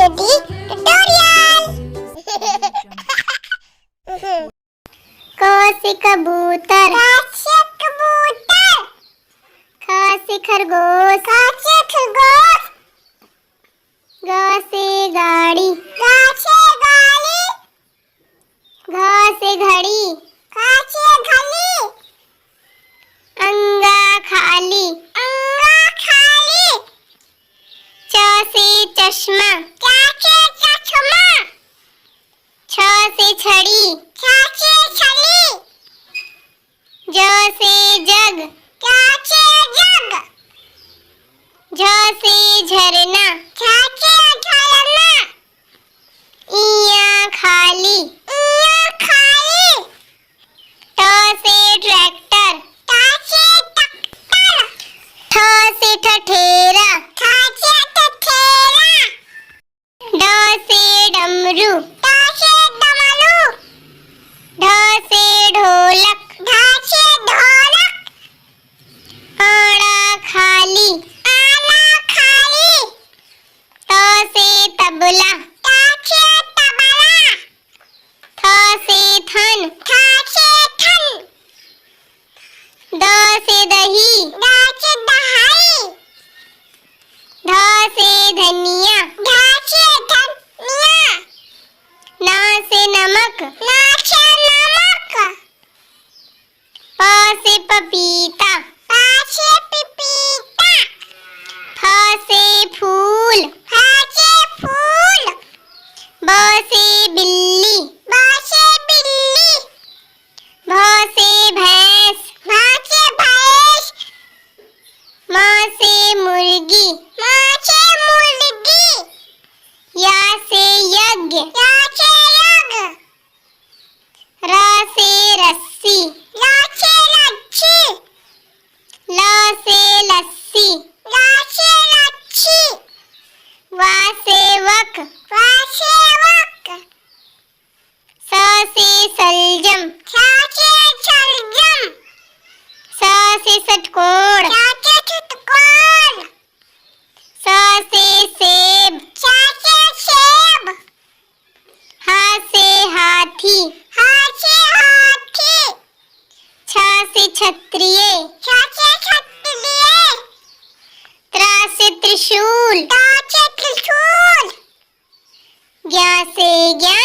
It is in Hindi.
Study tutorial. क से कबूतर, ख से कबूतर, ख से खरगोश, ख से खरगोश, ग से गाड़ी, ग से गाड़ी, घ से घड़ी, घ से घड़ी, अंगा खाली, अंगा खाली, च से चश्मा, च से चश्मा, छ से छड़ी, छ से छड़ी, ज से जग, ज से जग, झ से झरना, झ से झरना, इया खाली, इया खाली, ट से ट्रैक्टर, ट से ट्रैक्टर, ठ से ठठेरा, ठ से ठठेरा, ड से डमरू, ड से डमरू, ढ से ढोलक, ढ से ढोलक, आड़ा खाली, आड़ा खाली, त से तबला, त से तबला, थ से थन, थ से थन, द से दही, द से दहाई, ध से धनिया, ध से धनिया, न से नमक, न से नमक, प से पपीता, प से पपीता, फ से फूल, फ से फूल, ब से बिल्ली, ब से बिल्ली, भ से भैंस, भ से भैंस, म से मुर्गी, म से मुर्गी, या से यज्ञ, या से यज्ञ, र से रस्सी, र से रस्सी, ल से लस्सी, ल से लस्सी, व से वक, व से वक, स से सलजम, स से सलजम, स से षटकोण, स से षटकोण, स से सेब, स से सेब, ह से हाथी, ह से हाथी, छ से क्षत्रिय, छ से क्षत्रिय, त्र से त्रिशूल, त्र से त्रिशूल, ज्ञ से ज्ञान,